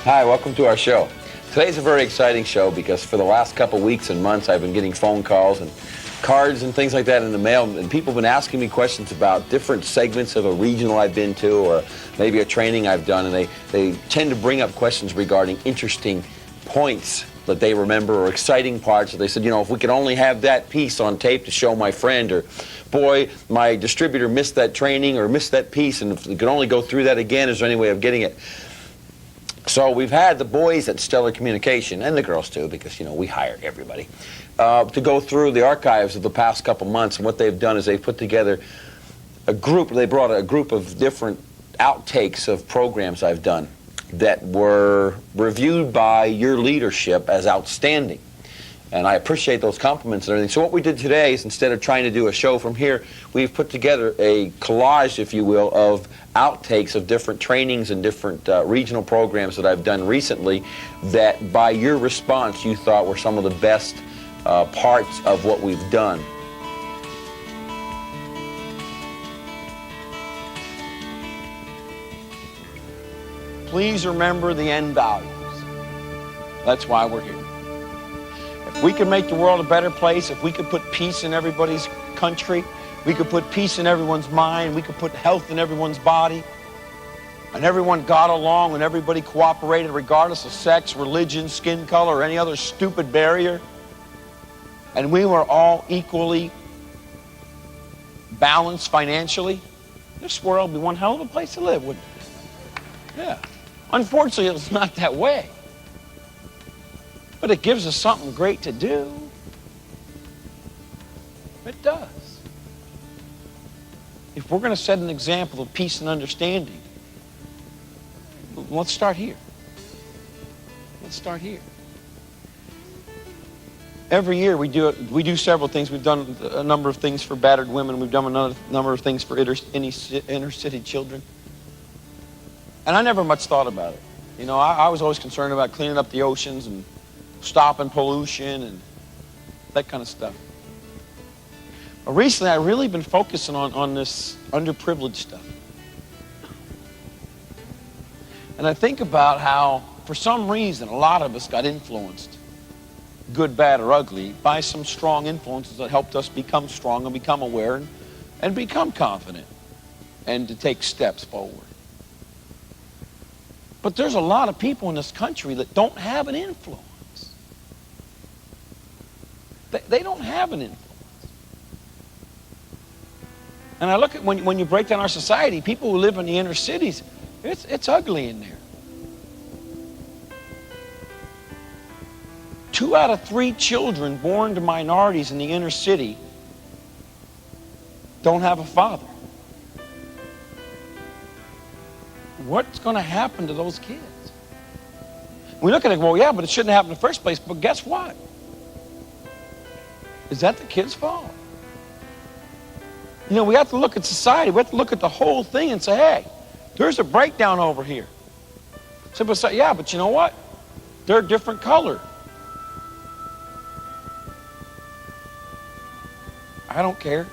Hi, welcome to our show. Today's a very exciting show because for the last couple weeks and months I've been getting phone calls and cards and things like that in the mail, and people have been asking me questions about different segments of a regional I've been to or maybe a training I've done, and they tend to bring up questions regarding interesting points that they remember or exciting parts. They said, you know, if we could only have that piece on tape to show my friend, or boy, my distributor missed that training or missed that piece, and if we could only go through that again, is there any way of getting it? So we've had the boys at Stellar Communication, and the girls too, because, you know, we hire everybody, to go through the archives of the past couple months. And what they've done is they've put together a group. They brought a group of different outtakes of programs I've done that were reviewed by your leadership as outstanding. And I appreciate those compliments and everything. So what we did today is, instead of trying to do a show from here, we've put together a collage, if you will, of outtakes of different trainings and different regional programs that I've done recently that, by your response, you thought were some of the best parts of what we've done. Please remember the end values. That's why we're here. If we could make the world a better place, if we could put peace in everybody's country, we could put peace in everyone's mind, we could put health in everyone's body, and everyone got along and everybody cooperated regardless of sex, religion, skin color, or any other stupid barrier, and we were all equally balanced financially, this world would be one hell of a place to live, wouldn't it? Yeah. Unfortunately, it's not that way. But it gives us something great to do. It does. If we're going to set an example of peace and understanding, let's start here. Let's start here. Every year we do several things. We've done a number of things for battered women. We've done a number of things for inner city children. And I never much thought about it. You know, I was always concerned about cleaning up the oceans and stopping pollution and that kind of stuff. But recently I've really been focusing on this underprivileged stuff. And I think about how, for some reason, a lot of us got influenced, good, bad, or ugly, by some strong influences that helped us become strong and become aware and become confident and to take steps forward. But there's a lot of people in this country that don't have an influence. They don't have an influence. And I look at when you break down our society, people who live in the inner cities, it's ugly in there. 2 out of 3 children born to minorities in the inner city don't have a father. What's going to happen to those kids? We look at it, well, yeah, but it shouldn't happen in the first place. But guess what? Is that the kid's fault? You know, we have to look at society. We have to look at the whole thing and say, hey, there's a breakdown over here. So people say, yeah, but you know what? They're a different color. I don't care.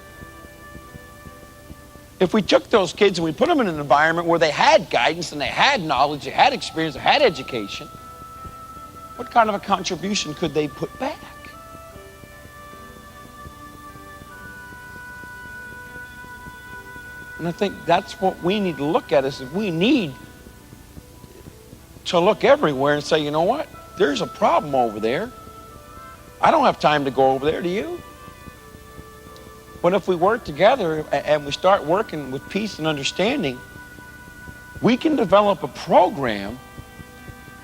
If we took those kids and we put them in an environment where they had guidance and they had knowledge, they had experience, they had education, what kind of a contribution could they put back? And I think that's what we need to look at, is that we need to look everywhere and say, you know what? There's a problem over there. I don't have time to go over there, do you? But if we work together and we start working with peace and understanding, we can develop a program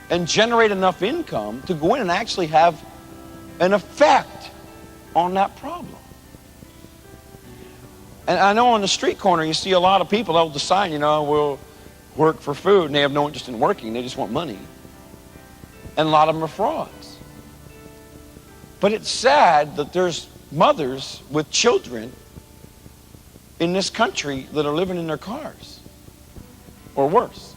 and generate enough income to go in and actually have an effect on that problem. And I know on the street corner you see a lot of people, they'll decide, you know, we'll work for food, and they have no interest in working, they just want money. And a lot of them are frauds. But it's sad that there's mothers with children in this country that are living in their cars, or worse.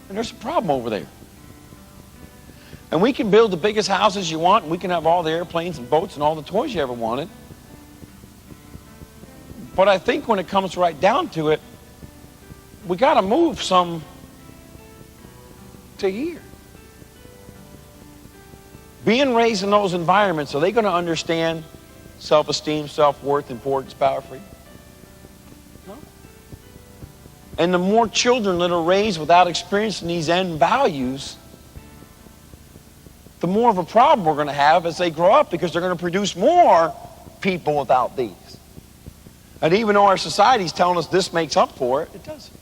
And there's a problem over there. And we can build the biggest houses you want, and we can have all the airplanes and boats and all the toys you ever wanted. But I think when it comes right down to it, we got to move some to hear. Being raised in those environments, are they going to understand self-esteem, self-worth, importance, power, freedom? No. And the more children that are raised without experiencing these end values, the more of a problem we're going to have as they grow up, because they're going to produce more people without these. And even though our society's telling us this makes up for it, it doesn't.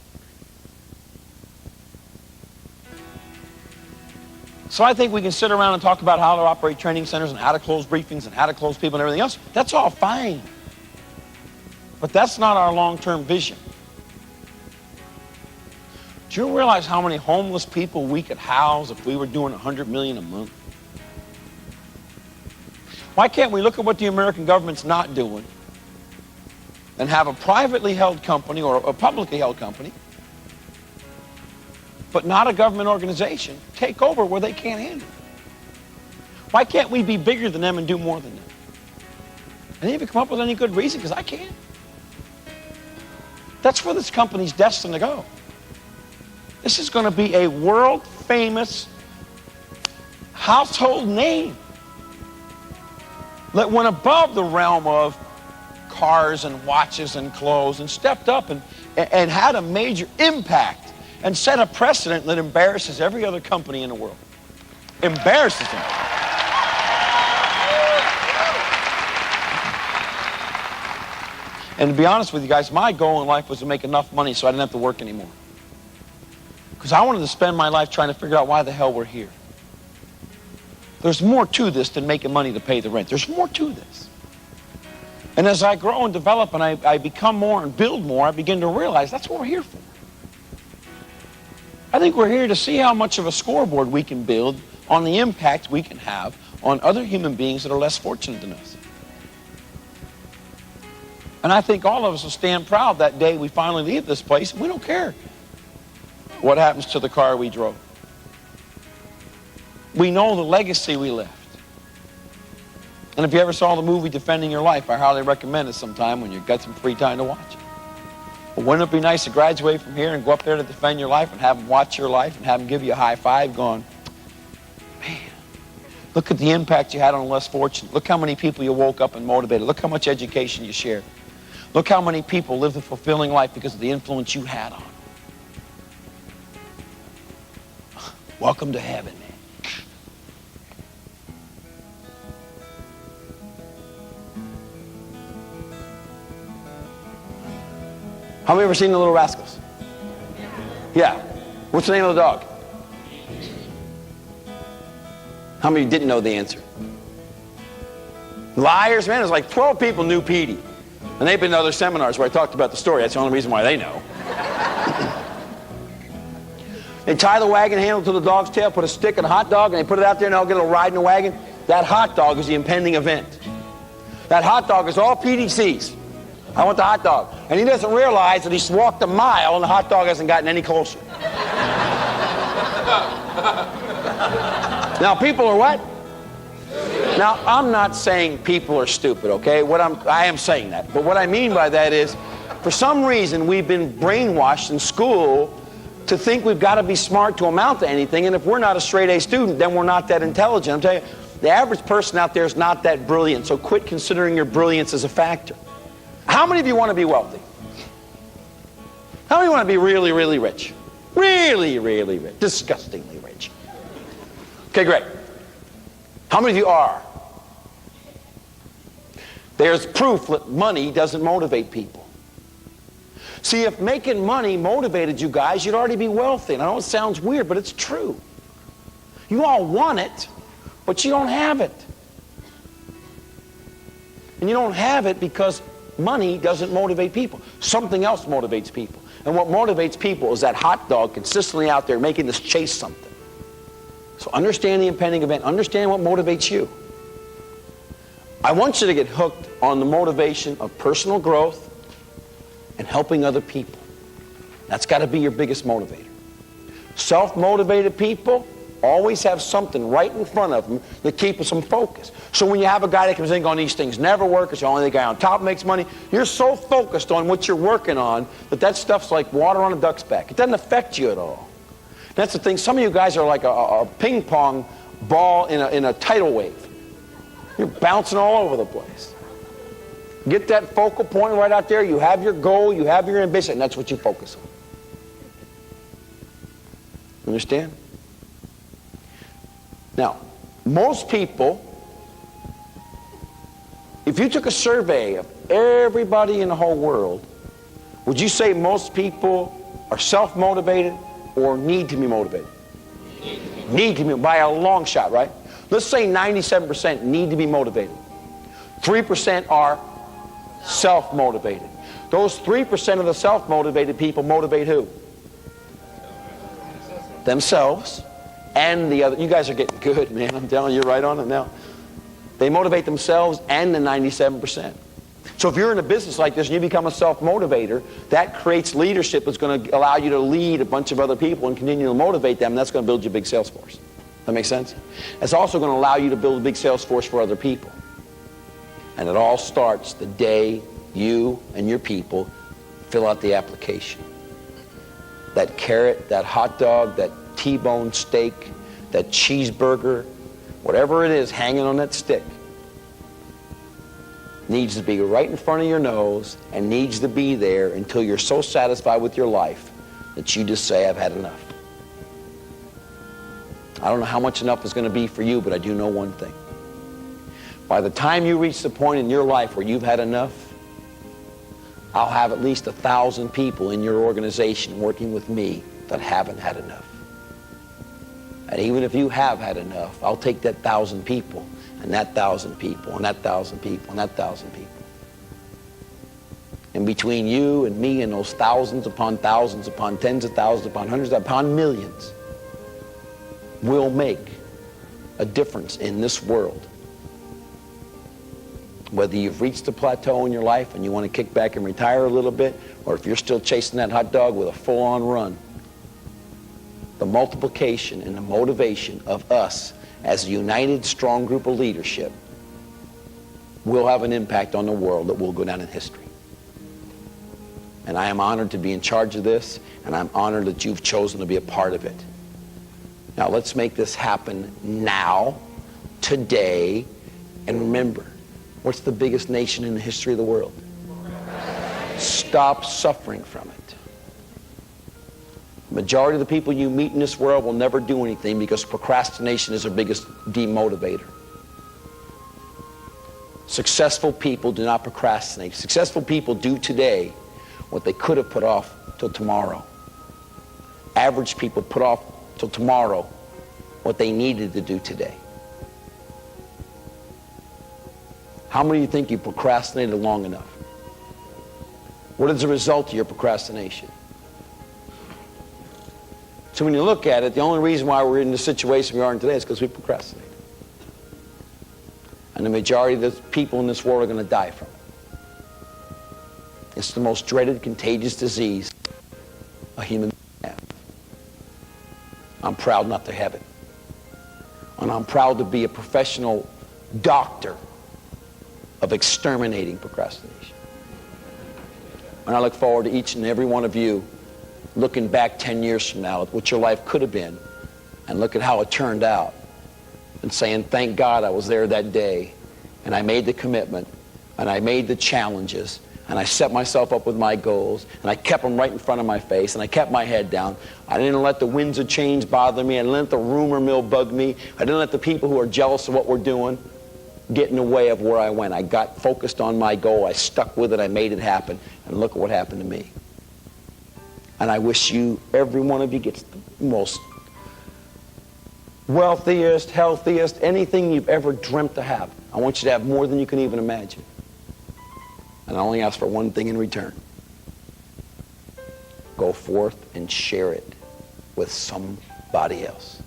So I think we can sit around and talk about how to operate training centers and how to close briefings and how to close people and everything else. That's all fine. But that's not our long-term vision. Do you realize how many homeless people we could house if we were doing $100 million a month? Why can't we look at what the American government's not doing and have a privately held company or a publicly held company, but not a government organization, take over where they can't handle it? Why can't we be bigger than them and do more than them? And if you come up with any good reason, because I can't. That's where this company's destined to go. This is going to be a world-famous household name that went above the realm of cars and watches and clothes and stepped up and had a major impact and set a precedent that embarrasses every other company in the world. Embarrasses them. And to be honest with you guys, my goal in life was to make enough money so I didn't have to work anymore. Because I wanted to spend my life trying to figure out why the hell we're here. There's more to this than making money to pay the rent. There's more to this. And as I grow and develop and I become more and build more, I begin to realize that's what we're here for. I think we're here to see how much of a scoreboard we can build on the impact we can have on other human beings that are less fortunate than us. And I think all of us will stand proud that day we finally leave this place, and we don't care what happens to the car we drove. We know the legacy we left. And if you ever saw the movie Defending Your Life, I highly recommend it sometime when you've got some free time to watch it. But wouldn't it be nice to graduate from here and go up there to defend your life and have them watch your life and have them give you a high five going, man, look at the impact you had on the less fortunate. Look how many people you woke up and motivated. Look how much education you shared. Look how many people lived a fulfilling life because of the influence you had on them. Welcome to heaven, man. How many ever seen The Little Rascals? Yeah. What's the name of the dog? How many didn't know the answer? Liars, man. There's like 12 people knew Petey. And they've been to other seminars where I talked about the story. That's the only reason why they know. They tie the wagon handle to the dog's tail, put a stick and a hot dog, and they put it out there and they'll get a ride in the wagon. That hot dog is the impending event. That hot dog is all Petey sees. I want the hot dog. And he doesn't realize that he's walked a mile and the hot dog hasn't gotten any closer. Now, people are what? Now, I'm not saying people are stupid, okay? I am saying that. But what I mean by that is, for some reason, we've been brainwashed in school to think we've got to be smart to amount to anything. And if we're not a straight A student, then we're not that intelligent. I'm telling you, the average person out there is not that brilliant. So quit considering your brilliance as a factor. How many of you want to be wealthy? How many want to be really, really rich? Really, really rich. Disgustingly rich. Okay, great. How many of you are? There's proof that money doesn't motivate people. See, if making money motivated you guys, you'd already be wealthy. And I know it sounds weird, but it's true. You all want it, but you don't have it. And you don't have it because money doesn't motivate people. Something else motivates people. And what motivates people is that hot dog consistently out there making us chase something. So understand the impending event. Understand what motivates you. I want you to get hooked on the motivation of personal growth and helping other people. That's got to be your biggest motivator. Self-motivated people always have something right in front of them that keeps them focused. So when you have a guy that comes in going, these things never work, it's the only guy on top makes money, you're so focused on what you're working on that stuff's like water on a duck's back. It doesn't affect you at all. That's the thing. Some of you guys are like a ping pong ball in a tidal wave. You're bouncing all over the place. Get that focal point right out there. You have your goal, you have your ambition, and that's what you focus on. Understand? Now, most people, if you took a survey of everybody in the whole world, would you say most people are self-motivated or need to be motivated? Need to be, by a long shot, right? Let's say 97% need to be motivated. 3% are self-motivated. Those 3% of the self-motivated people motivate who? Themselves and the other. You guys are getting good, man. I'm telling you, right on it now. They motivate themselves and the 97%. So if you're in a business like this and you become a self-motivator, that creates leadership that's going to allow you to lead a bunch of other people and continue to motivate them, and that's going to build you a big sales force. That makes sense? It's also going to allow you to build a big sales force for other people. And it all starts the day you and your people fill out the application. That carrot, that hot dog, that T-bone steak, that cheeseburger, whatever it is hanging on that stick, needs to be right in front of your nose and needs to be there until you're so satisfied with your life that you just say, I've had enough. I don't know how much enough is going to be for you, but I do know one thing. By the time you reach the point in your life where you've had enough, I'll have at least 1,000 people in your organization working with me that haven't had enough. And even if you have had enough, I'll take that 1,000 people and that 1,000 people and that 1,000 people and that 1,000 people. And between you and me and those thousands upon tens of thousands upon hundreds upon millions, we'll make a difference in this world. Whether you've reached a plateau in your life and you want to kick back and retire a little bit, or if you're still chasing that hot dog with a full-on run, the multiplication and the motivation of us as a united, strong group of leadership will have an impact on the world that will go down in history. And I am honored to be in charge of this, and I'm honored that you've chosen to be a part of it. Now let's make this happen now, today, and remember, what's the biggest nation in the history of the world? Stop suffering from it. The majority of the people you meet in this world will never do anything because procrastination is their biggest demotivator. Successful people do not procrastinate. Successful people do today what they could have put off till tomorrow. Average people put off till tomorrow what they needed to do today. How many of you think you procrastinated long enough? What is the result of your procrastination? So when you look at it, the only reason why we're in the situation we are in today is because we procrastinated. And the majority of the people in this world are going to die from it. It's the most dreaded, contagious disease a human being can have. I'm proud not to have it. And I'm proud to be a professional doctor of exterminating procrastination. And I look forward to each and every one of you looking back 10 years from now at what your life could have been and look at how it turned out and saying, thank God I was there that day and I made the commitment and I made the challenges and I set myself up with my goals and I kept them right in front of my face and I kept my head down. I didn't let the winds of change bother me. I didn't let the rumor mill bug me. I didn't let the people who are jealous of what we're doing get in the way of where I went. I got focused on my goal. I stuck with it. I made it happen. And look at what happened to me. And I wish you, every one of you gets the most wealthiest, healthiest, anything you've ever dreamt to have. I want you to have more than you can even imagine. And I only ask for one thing in return. Go forth and share it with somebody else.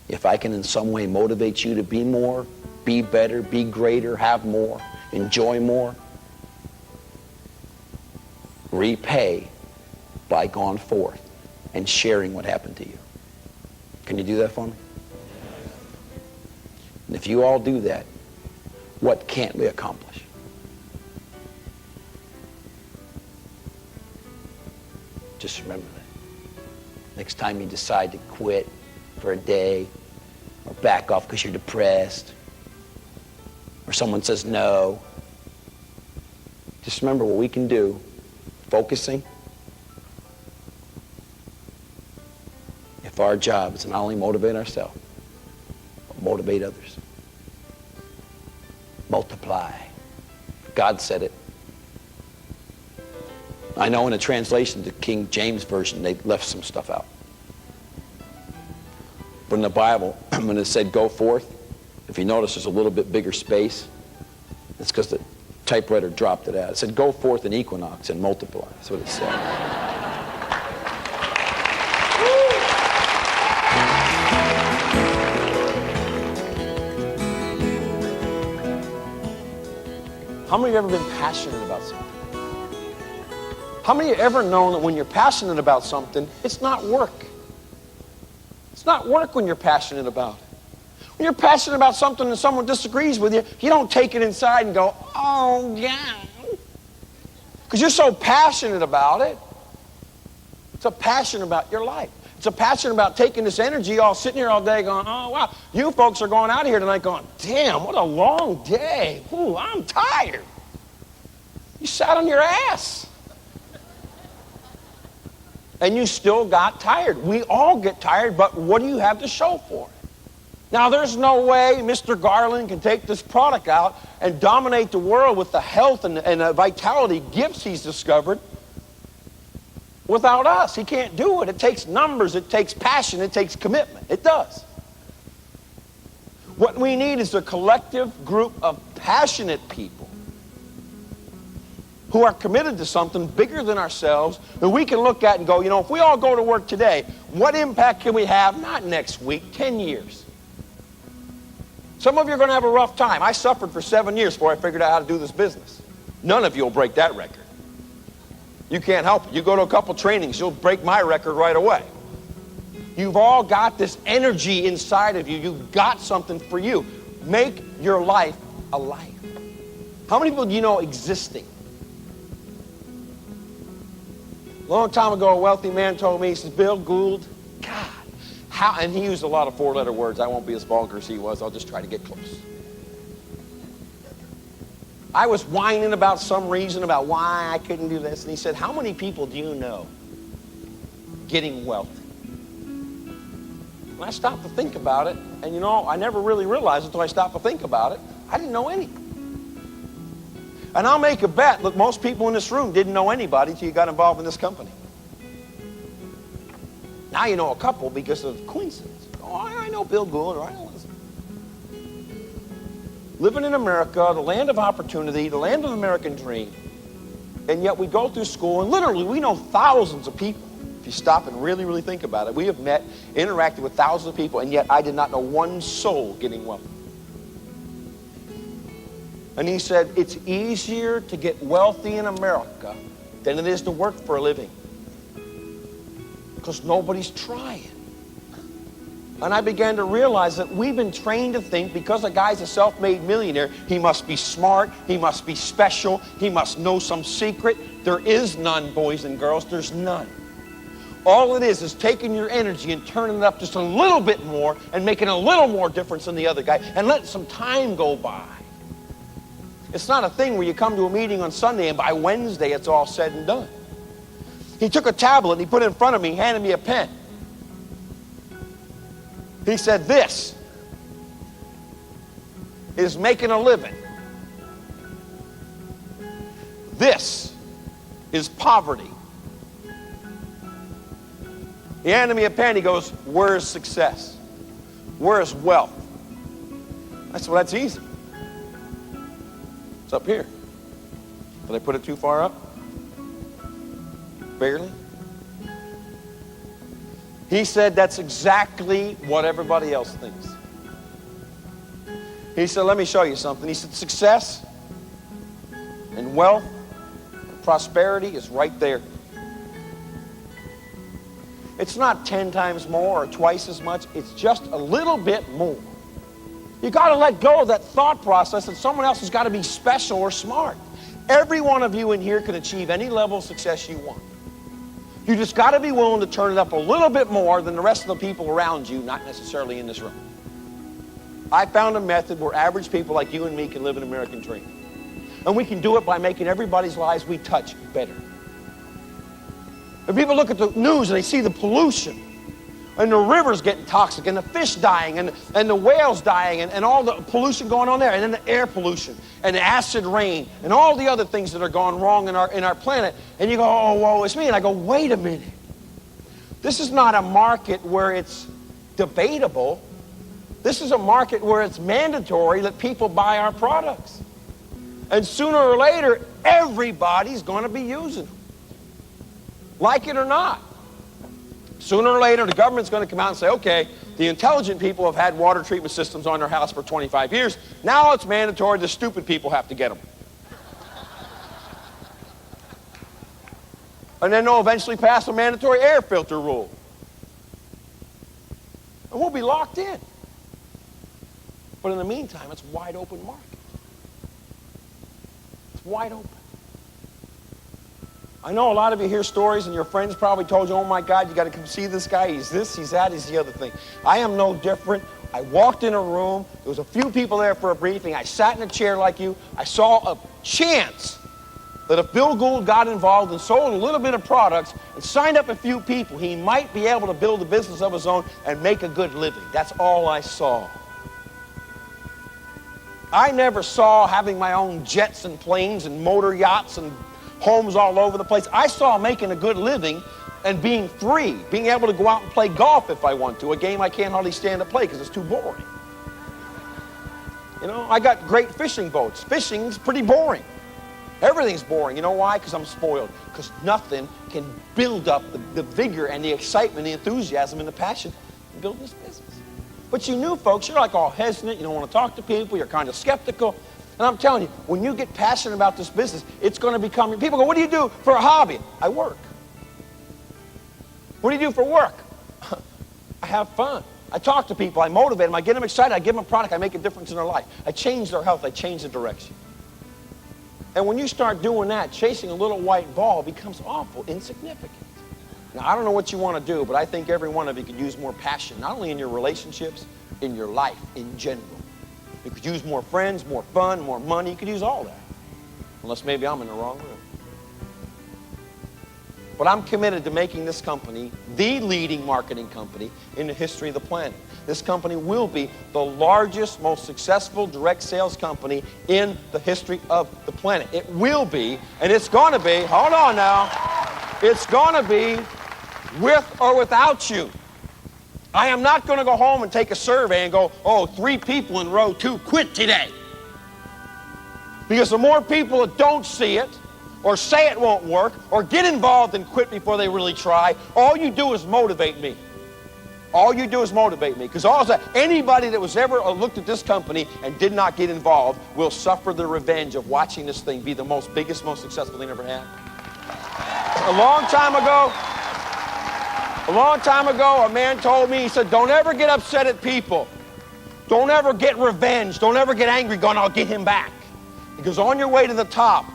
If I can in some way motivate you to be more, be better, be greater, have more, enjoy more, repay by going forth and sharing what happened to you. Can you do that for me? And if you all do that, what can't we accomplish? Just remember that. Next time you decide to quit for a day or back off because you're depressed or someone says no, just remember what we can do, focusing. If our job is to not only motivate ourselves, but motivate others. Multiply. God said it. I know in a translation, the King James Version, they left some stuff out. But in the Bible, when it said go forth, if you notice there's a little bit bigger space. It's because the typewriter dropped it out. It said go forth in equinox and multiply. That's what it said. How many of you have ever been passionate about something? How many of you have ever known that when you're passionate about something, it's not work? It's not work when you're passionate about it. When you're passionate about something and someone disagrees with you, you don't take it inside and go, oh, yeah. Because you're so passionate about it. It's a passion about your life. It's a passion about taking this energy, all sitting here all day going, oh, wow. You folks are going out of here tonight going, damn, what a long day. Ooh, I'm tired. You sat on your ass. And you still got tired. We all get tired, but what do you have to show for it? Now, there's no way Mr. Garland can take this product out and dominate the world with the health and the vitality gifts he's discovered without us. He can't do it. It takes numbers. It takes passion. It takes commitment. It does. What we need is a collective group of passionate people who are committed to something bigger than ourselves that we can look at and go, you know, if we all go to work today, what impact can we have, not next week, 10 years? Some of you are going to have a rough time. I suffered for 7 years before I figured out how to do this business. None of you will break that record. You can't help it. You go to a couple trainings, you'll break my record right away. You've all got this energy inside of you. You've got something for you. Make your life a life. How many people do you know existing? A long time ago, a wealthy man told me, he says, Bill Gouldd, God, how, and he used a lot of four-letter words. I won't be as vulgar as he was. I'll just try to get close. I was whining about some reason about why I couldn't do this. And he said, how many people do you know getting wealthy? And I stopped to think about it. And you know, I never really realized until I stopped to think about it, I didn't know any. And I'll make a bet that most people in this room didn't know anybody until you got involved in this company. Now you know a couple because of coincidence. Oh, I know Bill Gouldd, or I know this. Living in America, the land of opportunity, the land of the American dream, and yet we go through school, and literally we know thousands of people. If you stop and really, really think about it, we have met, interacted with thousands of people, and yet I did not know one soul getting wealthy. And he said, it's easier to get wealthy in America than it is to work for a living. Because nobody's trying. And I began to realize that we've been trained to think because a guy's a self-made millionaire, he must be smart, he must be special, he must know some secret. There is none, boys and girls, there's none. All it is taking your energy and turning it up just a little bit more and making a little more difference than the other guy and let some time go by. It's not a thing where you come to a meeting on Sunday and by Wednesday it's all said and done. He took a tablet and he put it in front of me, handed me a pen. He said, this is making a living. This is poverty. He handed me a pen. He goes, where is success? Where is wealth? I said, well, that's easy. It's up here. Did I put it too far up? Barely. He said that's exactly what everybody else thinks. He said, let me show you something. He said, success and wealth and prosperity is right there. It's not 10 times more or twice as much. It's just a little bit more. You got to let go of that thought process that someone else has got to be special or smart. Every one of you in here can achieve any level of success you want. You just got to be willing to turn it up a little bit more than the rest of the people around you, not necessarily in this room. I found a method where average people like you and me can live an American dream. And we can do it by making everybody's lives we touch better. If people look at the news and they see the pollution, and the rivers getting toxic, and the fish dying, and the whales dying, and all the pollution going on there, and then the air pollution, and the acid rain, and all the other things that are going wrong in our planet, and you go, oh, woe is me, and I go, wait a minute. This is not a market where it's debatable. This is a market where it's mandatory that people buy our products. And sooner or later, everybody's going to be using them. Like it or not. Sooner or later, the government's going to come out and say, okay, the intelligent people have had water treatment systems on their house for 25 years. Now it's mandatory the stupid people have to get them. And then they'll eventually pass a mandatory air filter rule. And we'll be locked in. But in the meantime, it's a wide open market. It's wide open. I know a lot of you hear stories and your friends probably told you, oh my God, you got to come see this guy. He's this, he's that, he's the other thing. I am no different. I walked in a room. There was a few people there for a briefing. I sat in a chair like you. I saw a chance that if Bill Gouldd got involved and sold a little bit of products and signed up a few people, he might be able to build a business of his own and make a good living. That's all I saw. I never saw having my own jets and planes and motor yachts and homes all over the place. I saw making a good living and being free, being able to go out and play golf if I want to, a game I can't hardly stand to play because it's too boring. You know, I got great fishing boats. Fishing's pretty boring. Everything's boring. You know why? Because I'm spoiled. Because nothing can build up the vigor and the excitement, the enthusiasm, and the passion in building this business. But you new folks, you're like all hesitant. You don't want to talk to people. You're kind of skeptical. And I'm telling you, when you get passionate about this business, it's going to become, people go, what do you do for a hobby? I work. What do you do for work? I have fun. I talk to people. I motivate them. I get them excited. I give them a product. I make a difference in their life. I change their health. I change the direction. And when you start doing that, chasing a little white ball becomes awful insignificant. Now, I don't know what you want to do, but I think every one of you could use more passion, not only in your relationships, in your life in general. You could use more friends, more fun, more money. You could use all that. Unless maybe I'm in the wrong room. But I'm committed to making this company the leading marketing company in the history of the planet. This company will be the largest, most successful direct sales company in the history of the planet. It will be, and it's going to be, hold on now, it's going to be with or without you. I am not going to go home and take a survey and go, oh, 3 people in row 2 quit today. Because the more people that don't see it, or say it won't work, or get involved and quit before they really try, all you do is motivate me. All you do is motivate me. Because anybody that was ever looked at this company and did not get involved will suffer the revenge of watching this thing be the biggest, most successful thing ever had. A long time ago, a man told me, he said, don't ever get upset at people. Don't ever get revenge. Don't ever get angry going, I'll get him back. Because on your way to the top,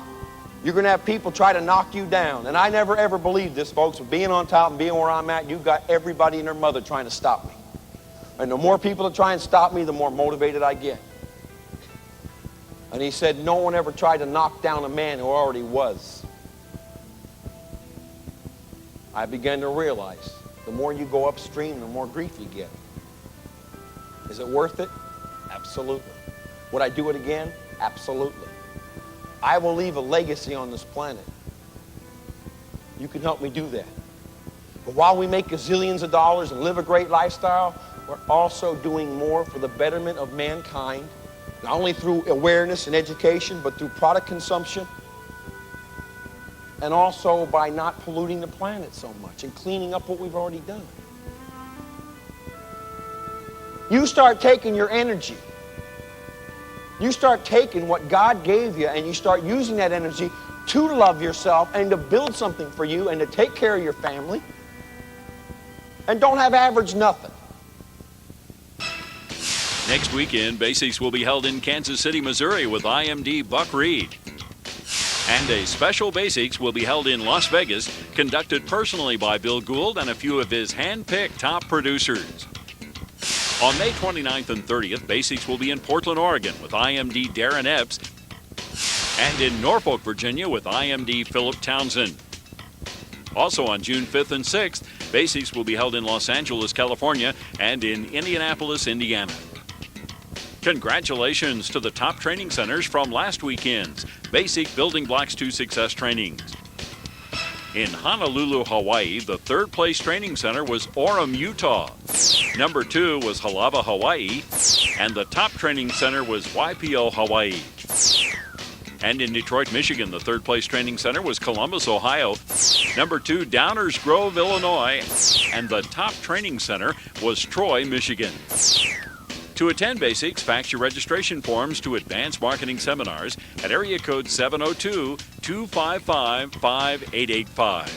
you're going to have people try to knock you down. And I never, ever believed this, folks. With being on top and being where I'm at, you've got everybody and their mother trying to stop me. And the more people that try and stop me, the more motivated I get. And he said, no one ever tried to knock down a man who already was. I began to realize the more you go upstream, the more grief you get. Is it worth it? Absolutely. Would I do it again? Absolutely. I will leave a legacy on this planet. You can help me do that. But while we make gazillions of dollars and live a great lifestyle, we're also doing more for the betterment of mankind, not only through awareness and education, but through product consumption, and also by not polluting the planet so much and cleaning up what we've already done. You start taking your energy. You start taking what God gave you and you start using that energy to love yourself and to build something for you and to take care of your family. And don't have average nothing. Next weekend, Basics will be held in Kansas City, Missouri with IMD Buck Reed. And a special Basics will be held in Las Vegas, conducted personally by Bill Gouldd and a few of his hand-picked top producers. On May 29th and 30th, Basics will be in Portland, Oregon with IMD Darren Epps, and in Norfolk, Virginia with IMD Philip Townsend. Also on June 5th and 6th, Basics will be held in Los Angeles, California, and in Indianapolis, Indiana. Congratulations to the top training centers from last weekend's Basic Building Blocks to Success trainings. In Honolulu, Hawaii, the third place training center was Orem, Utah. Number 2 was Halava, Hawaii, and the top training center was YPO, Hawaii. And in Detroit, Michigan, the third place training center was Columbus, Ohio. Number 2, Downers Grove, Illinois, and the top training center was Troy, Michigan. To attend Basics, fax your registration forms to Advanced Marketing Seminars at area code 702-255-5885.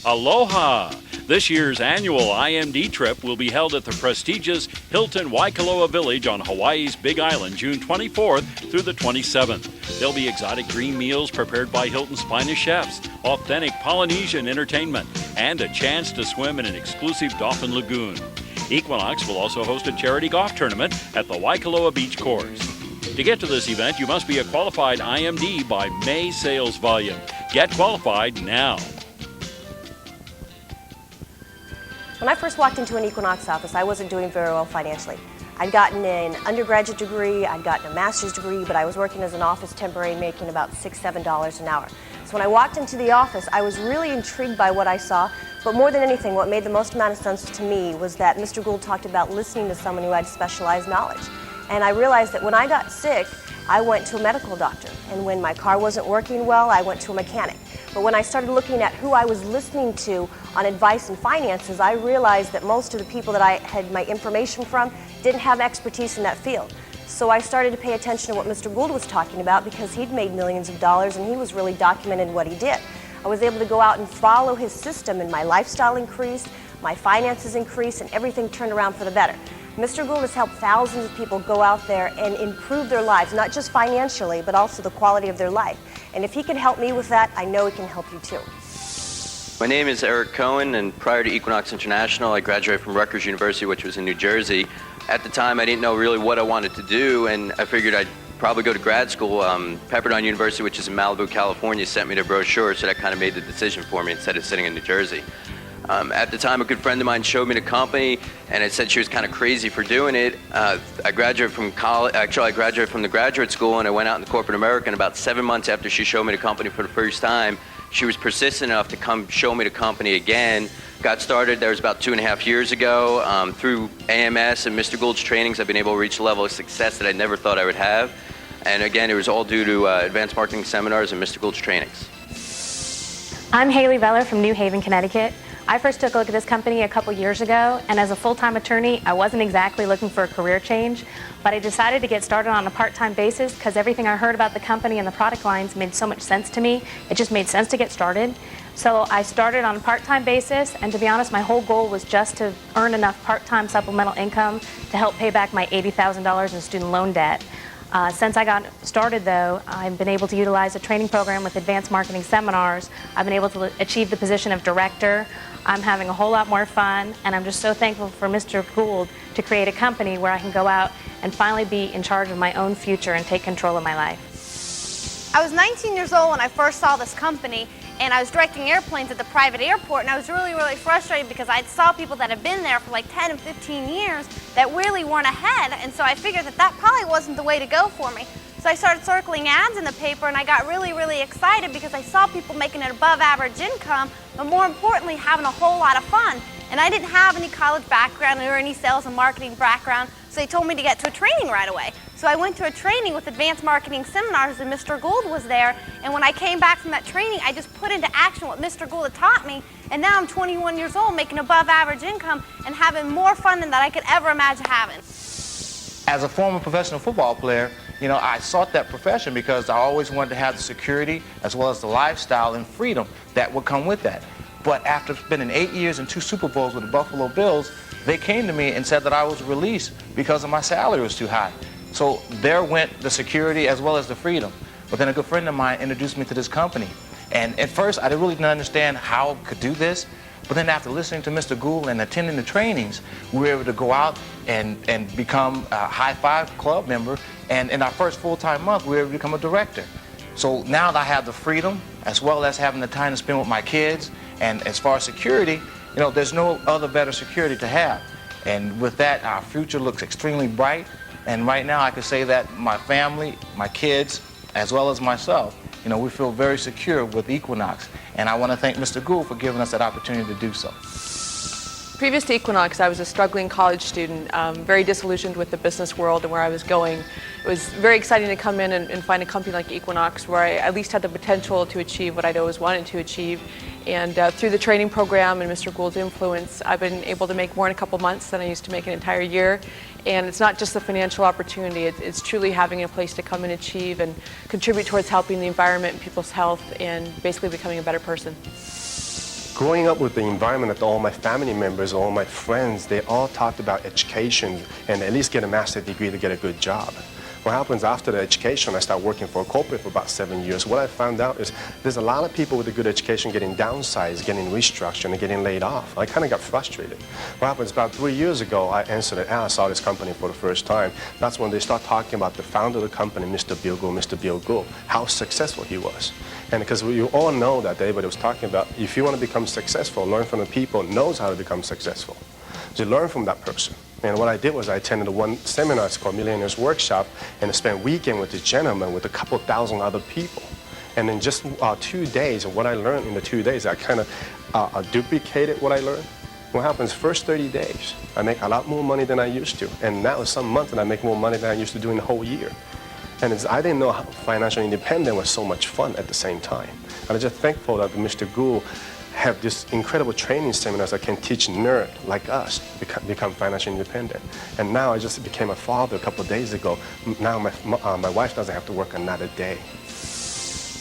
Aloha! This year's annual IMD trip will be held at the prestigious Hilton Waikoloa Village on Hawaii's Big Island, June 24th through the 27th. There'll be exotic green meals prepared by Hilton's finest chefs, authentic Polynesian entertainment, and a chance to swim in an exclusive dolphin lagoon. Equinox will also host a charity golf tournament at the Waikoloa Beach Course. To get to this event, you must be a qualified IMD by May sales volume. Get qualified now. When I first walked into an Equinox office, I wasn't doing very well financially. I'd gotten an undergraduate degree, I'd gotten a master's degree, but I was working as an office temporary making about $6, $7 an hour. So when I walked into the office, I was really intrigued by what I saw, but more than anything, what made the most amount of sense to me was that Mr. Gouldd talked about listening to someone who had specialized knowledge. And I realized that when I got sick, I went to a medical doctor. And when my car wasn't working well, I went to a mechanic. But when I started looking at who I was listening to on advice and finances, I realized that most of the people that I had my information from didn't have expertise in that field. So I started to pay attention to what Mr. Gouldd was talking about because he'd made millions of dollars and he was really documenting what he did. I was able to go out and follow his system and my lifestyle increased, my finances increased, and everything turned around for the better. Mr. Gouldd has helped thousands of people go out there and improve their lives, not just financially, but also the quality of their life. And if he can help me with that, I know he can help you too. My name is Eric Cohen, and prior to Equinox International, I graduated from Rutgers University, which was in New Jersey. At the time, I didn't know really what I wanted to do, and I figured I'd probably go to grad school. Pepperdine University, which is in Malibu, California, sent me the brochure, so that kind of made the decision for me instead of sitting in New Jersey. At the time, a good friend of mine showed me the company, and it said she was kind of crazy for doing it. I graduated from college. Actually, I graduated from the graduate school, and I went out into corporate America. And about 7 months after she showed me the company for the first time, she was persistent enough to come show me the company again. Got started there was about 2.5 years ago. Through AMS and Mr. Gould's trainings, I've been able to reach a level of success that I never thought I would have. And again, it was all due to Advanced Marketing Seminars and Mr. Gould's trainings. I'm Haley Veller from New Haven, Connecticut. I first took a look at this company a couple years ago, and as a full-time attorney, I wasn't exactly looking for a career change, but I decided to get started on a part-time basis because everything I heard about the company and the product lines made so much sense to me. It just made sense to get started. So I started on a part-time basis, and to be honest, my whole goal was just to earn enough part-time supplemental income to help pay back my $80,000 in student loan debt. Since I got started, though, I've been able to utilize a training program with Advanced Marketing Seminars. I've been able to achieve the position of director. I'm having a whole lot more fun, and I'm just so thankful for Mr. Gouldd to create a company where I can go out and finally be in charge of my own future and take control of my life. I was 19 years old when I first saw this company, and I was directing airplanes at the private airport, and I was really frustrated because I saw people that had been there for like 10 and 15 years that really weren't ahead, and so I figured that probably wasn't the way to go for me. So I started circling ads in the paper, and I got really excited because I saw people making an above average income, but more importantly, having a whole lot of fun. And I didn't have any college background or any sales and marketing background, so they told me to get to a training right away. So I went to a training with Advanced Marketing Seminars, and Mr. Gouldd was there, and when I came back from that training, I just put into action what Mr. Gouldd had taught me, and now I'm 21 years old, making above average income, and having more fun than that I could ever imagine having. As a former professional football player, you know, I sought that profession because I always wanted to have the security as well as the lifestyle and freedom that would come with that. But after spending 8 years and 2 Super Bowls with the Buffalo Bills, they came to me and said that I was released because of my salary was too high. So there went the security as well as the freedom. But then a good friend of mine introduced me to this company. And at first, I really didn't understand how I could do this. But then after listening to Mr. Gouldd and attending the trainings, we were able to go out and become a High Five Club member. And in our first full-time month, we were able to become a director. So now that I have the freedom, as well as having the time to spend with my kids, and as far as security, you know, there's no other better security to have. And with that, our future looks extremely bright. And right now, I can say that my family, my kids, as well as myself, you know, we feel very secure with Equinox. And I want to thank Mr. Gouldd for giving us that opportunity to do so. Previous to Equinox, I was a struggling college student, very disillusioned with the business world and where I was going. It was very exciting to come in and find a company like Equinox where I at least had the potential to achieve what I'd always wanted to achieve. And through the training program and Mr. Gould's influence, I've been able to make more in a couple months than I used to make an entire year. And it's not just the financial opportunity, it's truly having a place to come and achieve and contribute towards helping the environment and people's health and basically becoming a better person. Growing up with the environment that all my family members, all my friends, they all talked about education and at least get a master's degree to get a good job. What happens after the education, I started working for a corporate for about 7 years. What I found out is there's a lot of people with a good education getting downsized, getting restructured, and getting laid off. I kind of got frustrated. What happens about 3 years ago, I answered it and I saw this company for the first time. That's when they start talking about the founder of the company, Mr. Bill Gouldd, how successful he was. And because we all know that everybody was talking about, if you want to become successful, learn from the people who knows how to become successful. So you learn from that person. And what I did was I attended one seminar, it's called Millionaires Workshop, and I spent a weekend with this gentleman with a couple thousand other people. And in just 2 days, and what I learned in the 2 days, I kind of duplicated what I learned. What happens, first 30 days, I make a lot more money than I used to. And now some months and I make more money than I used to do in the whole year. And I didn't know how financial independence was so much fun at the same time. And I'm just thankful that Mr. Gouldd have this incredible training seminars that can teach nerds like us become financially independent. And now I just became a father a couple of days ago. Now my wife doesn't have to work another day.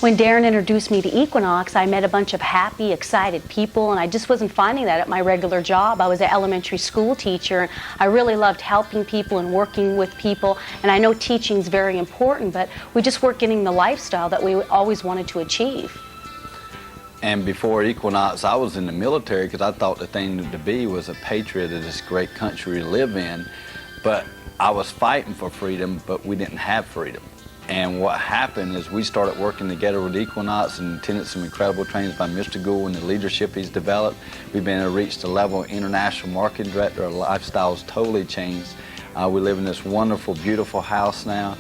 When Darren introduced me to Equinox, I met a bunch of happy, excited people, and I just wasn't finding that at my regular job. I was an elementary school teacher, and I really loved helping people and working with people, and I know teaching's very important, but we just weren't getting the lifestyle that we always wanted to achieve. And before Equinox, I was in the military because I thought the thing to be was a patriot of this great country to live in. But I was fighting for freedom, but we didn't have freedom. And what happened is we started working together with Equinox and attended some incredible trainings by Mr. Gouldd and the leadership he's developed. We've been able to reach the level of international marketing director. Our lifestyle's totally changed. We live in this wonderful, beautiful house now.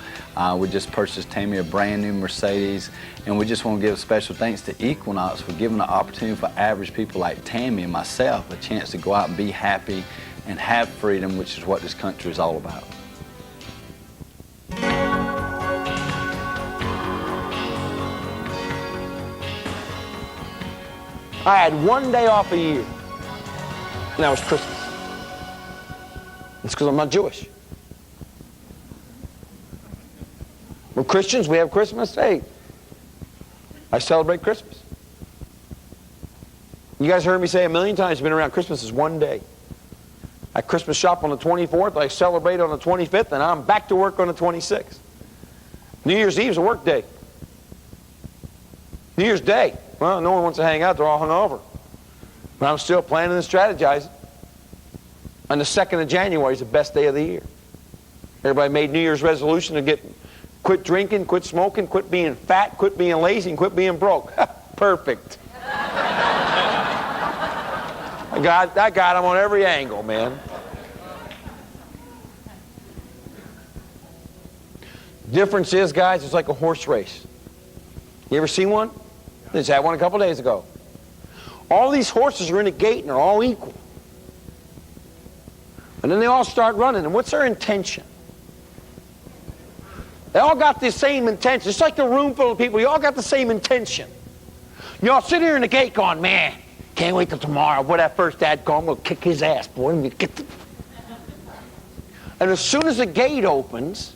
We just purchased Tammy a brand new Mercedes, and we just want to give special thanks to Equinox for giving the opportunity for average people like Tammy and myself a chance to go out and be happy and have freedom, which is what this country is all about. I had 1 day off a year, and that was Christmas. It's because I'm not Jewish. We're Christians, we have Christmas. Hey, I celebrate Christmas. You guys heard me say a million times, been around Christmas is 1 day. I Christmas shop on the 24th, I celebrate on the 25th, and I'm back to work on the 26th. New Year's Eve is a work day. New Year's Day, well, no one wants to hang out, they're all hungover. But I'm still planning and strategizing. And the 2nd of January is the best day of the year. Everybody made New Year's resolution to quit drinking, quit smoking, quit being fat, quit being lazy, and quit being broke. Perfect. I got them on every angle, man. Difference is, guys, it's like a horse race. You ever seen one? I just had one a couple days ago. All these horses are in a gate and they're all equal. And then they all start running. And what's their intention? They all got the same intention. It's like a room full of people. You all got the same intention. You all sit here in the gate going, man, can't wait till tomorrow. Boy, that first dad call, I'm going to kick his ass, boy. And as soon as the gate opens,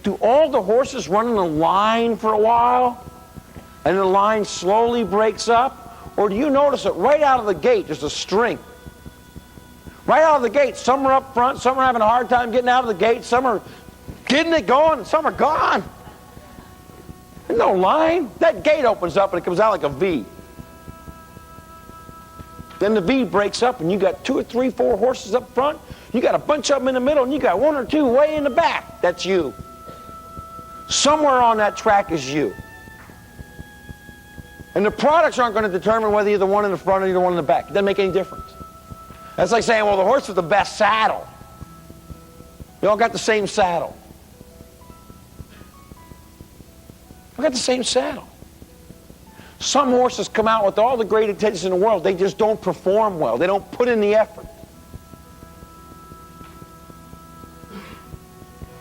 do all the horses run in a line for a while? And the line slowly breaks up? Or do you notice that right out of the gate, there's a string? Right out of the gate, some are up front, some are having a hard time getting out of the gate, some are getting it going, and some are gone. There's no line. That gate opens up and it comes out like a V. Then the V breaks up and you got 2 or 3, 4 horses up front. You got a bunch of them in the middle and you got 1 or 2 way in the back. That's you. Somewhere on that track is you. And the products aren't going to determine whether you're the one in the front or you're the one in the back. It doesn't make any difference. That's like saying, well, the horse with the best saddle. We all got the same saddle. We got the same saddle. Some horses come out with all the great intentions in the world. They just don't perform well. They don't put in the effort.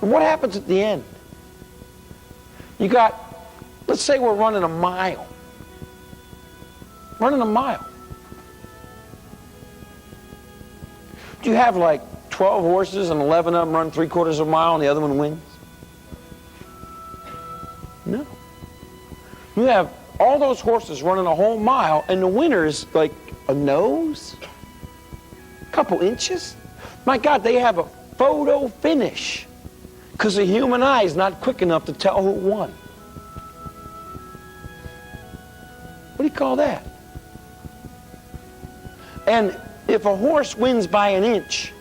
And what happens at the end? You got, let's say we're running a mile. Running a mile. Do you have like 12 horses and 11 of them run 3/4 of a mile and the other one wins? No. You have all those horses running a whole mile and the winner is like a nose, a couple inches. My God, they have a photo finish because the human eye is not quick enough to tell who won. What do you call that? And if a horse wins by an inch,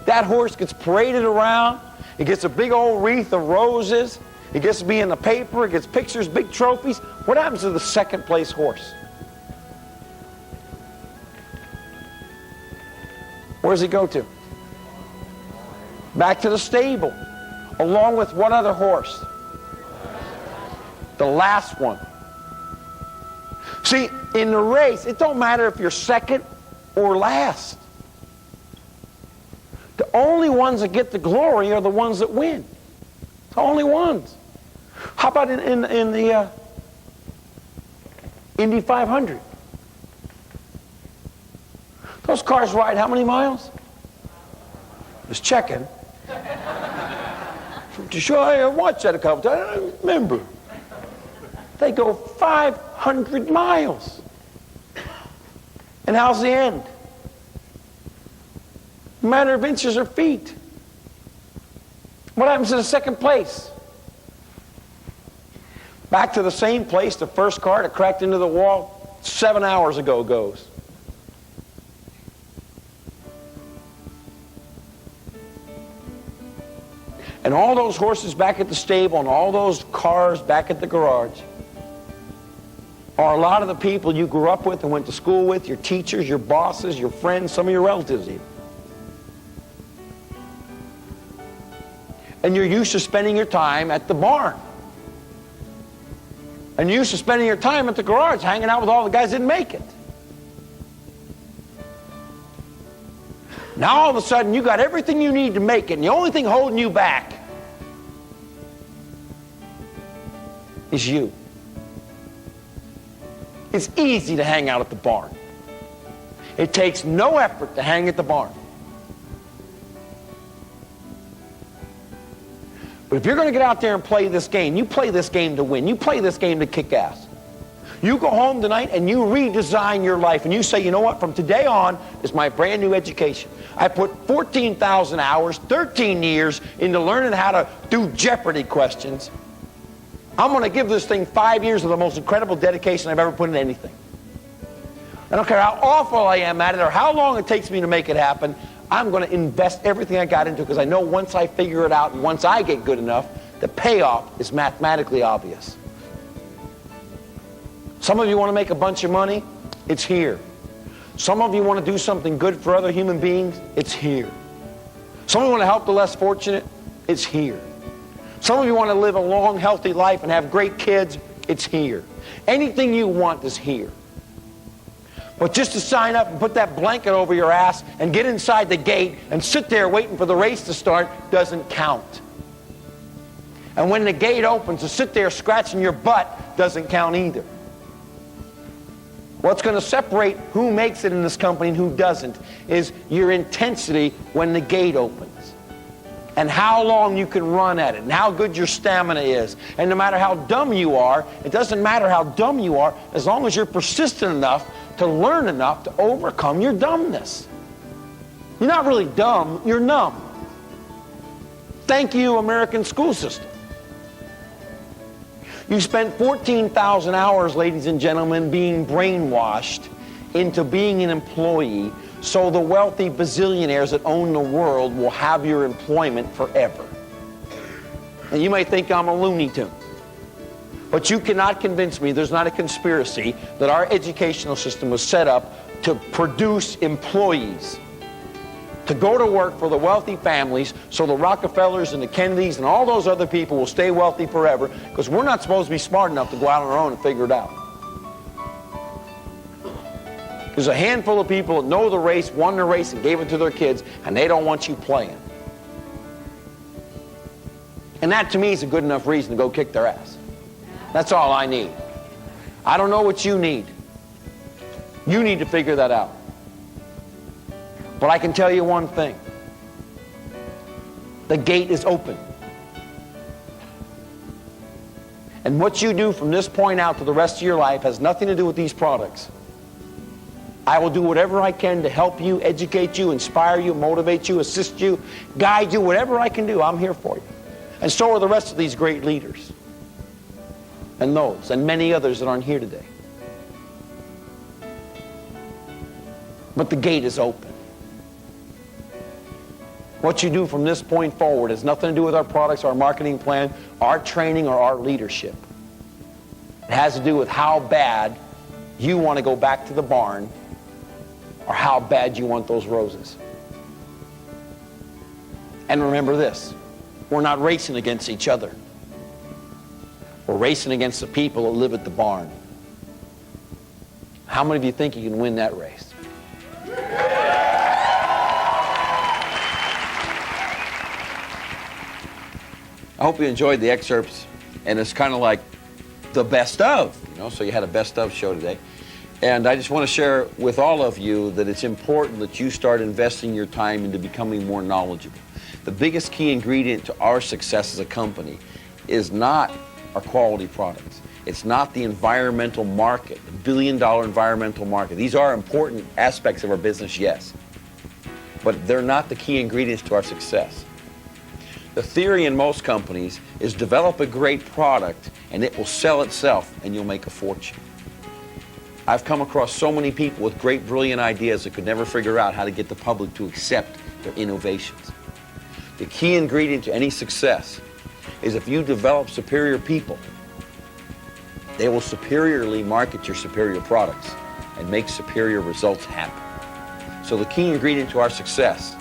that horse gets paraded around, it gets a big old wreath of roses, it gets to be in the paper, it gets pictures, big trophies. What happens to the second place horse? Where does he go to? Back to the stable, along with what other horse? The last one. See, in the race, it don't matter if you're second or last. The only ones that get the glory are the ones that win. The only ones. How about in the Indy 500? Those cars ride how many miles? Just checking. I watched that a couple times. I don't remember. They go 500 miles. And how's the end? A matter of inches or feet. What happens to the second place? Back to the same place the first car that cracked into the wall 7 hours ago goes. And all those horses back at the stable and all those cars back at the garage are a lot of the people you grew up with and went to school with, your teachers, your bosses, your friends, some of your relatives even. And you're used to spending your time at the barn. And you're used to spending your time at the garage hanging out with all the guys that didn't make it. Now all of a sudden you got everything you need to make it, and the only thing holding you back is you. It's easy to hang out at the barn. It takes no effort to hang at the barn. But if you're going to get out there and play this game, you play this game to win. You play this game to kick ass. You go home tonight and you redesign your life and you say, you know what, from today on is my brand new education. I put 14,000 hours, 13 years into learning how to do Jeopardy questions. I'm going to give this thing 5 years of the most incredible dedication I've ever put into anything. I don't care how awful I am at it or how long it takes me to make it happen. I'm going to invest everything I got into it because I know once I figure it out and once I get good enough, the payoff is mathematically obvious. Some of you want to make a bunch of money, it's here. Some of you want to do something good for other human beings, it's here. Some of you want to help the less fortunate, it's here. Some of you want to live a long, healthy life and have great kids, it's here. Anything you want is here. But just to sign up and put that blanket over your ass and get inside the gate and sit there waiting for the race to start doesn't count. And when the gate opens, to sit there scratching your butt doesn't count either. What's going to separate who makes it in this company and who doesn't is your intensity when the gate opens. And how long you can run at it, and how good your stamina is. And no matter how dumb you are, it doesn't matter how dumb you are, as long as you're persistent enough to learn enough to overcome your dumbness. You're not really dumb, you're numb. Thank you, American school system. You spent 14,000 hours, ladies and gentlemen, being brainwashed into being an employee so the wealthy bazillionaires that own the world will have your employment forever. And you may think I'm a Looney Tune, but you cannot convince me there's not a conspiracy that our educational system was set up to produce employees, to go to work for the wealthy families so the Rockefellers and the Kennedys and all those other people will stay wealthy forever, because we're not supposed to be smart enough to go out on our own and figure it out. There's a handful of people that know the race, won the race, and gave it to their kids, and they don't want you playing. And that, to me, is a good enough reason to go kick their ass. That's all I need. I don't know what you need. You need to figure that out. But I can tell you one thing. The gate is open. And what you do from this point out to the rest of your life has nothing to do with these products. I will do whatever I can to help you, educate you, inspire you, motivate you, assist you, guide you, whatever I can do, I'm here for you. And so are the rest of these great leaders. And those, and many others that aren't here today. But the gate is open. What you do from this point forward has nothing to do with our products, our marketing plan, our training, or our leadership. It has to do with how bad you want to go back to the barn, or how bad you want those roses. And remember this, we're not racing against each other. We're racing against the people that live at the barn. How many of you think you can win that race? I hope you enjoyed the excerpts, and it's kind of like the best of, so you had a best of show today. And I just want to share with all of you that it's important that you start investing your time into becoming more knowledgeable. The biggest key ingredient to our success as a company is not our quality products. It's not the environmental market, the billion-dollar environmental market. These are important aspects of our business, yes, but they're not the key ingredients to our success. The theory in most companies is develop a great product and it will sell itself and you'll make a fortune. I've come across so many people with great, brilliant ideas that could never figure out how to get the public to accept their innovations. The key ingredient to any success is if you develop superior people, they will superiorly market your superior products and make superior results happen. So the key ingredient to our success,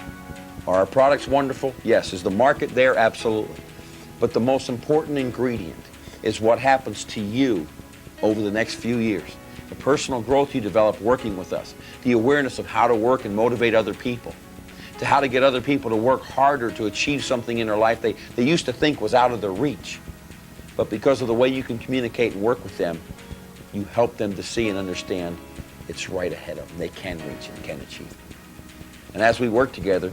are our products wonderful? Yes. Is the market there? Absolutely. But the most important ingredient is what happens to you over the next few years. The personal growth you develop working with us, the awareness of how to work and motivate other people, to how to get other people to work harder to achieve something in their life they used to think was out of their reach. But because of the way you can communicate and work with them, you help them to see and understand it's right ahead of them. They can reach and can achieve it. And as we work together,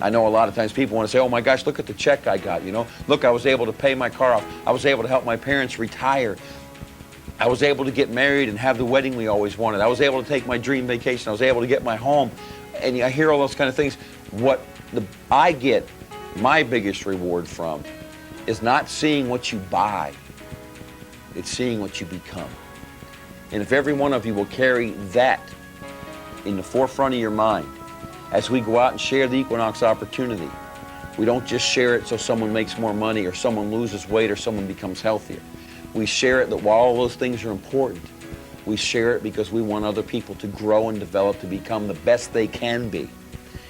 I know a lot of times people want to say, oh my gosh, look at the check I got, Look, I was able to pay my car off. I was able to help my parents retire. I was able to get married and have the wedding we always wanted. I was able to take my dream vacation. I was able to get my home. And I hear all those kind of things. What I get my biggest reward from is not seeing what you buy. It's seeing what you become. And if every one of you will carry that in the forefront of your mind, as we go out and share the Equinox opportunity, we don't just share it so someone makes more money or someone loses weight or someone becomes healthier. We share it that while all those things are important, we share it because we want other people to grow and develop to become the best they can be.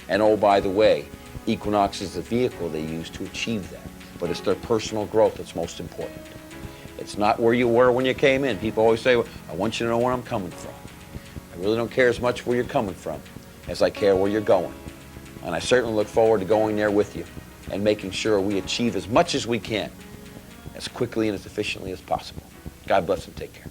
And oh, by the way, Equinox is the vehicle they use to achieve that. But it's their personal growth that's most important. It's not where you were when you came in. People always say, well, I want you to know where I'm coming from. I really don't care as much where you're coming from as I care where you're going. And I certainly look forward to going there with you and making sure we achieve as much as we can, as quickly and as efficiently as possible. God bless and take care.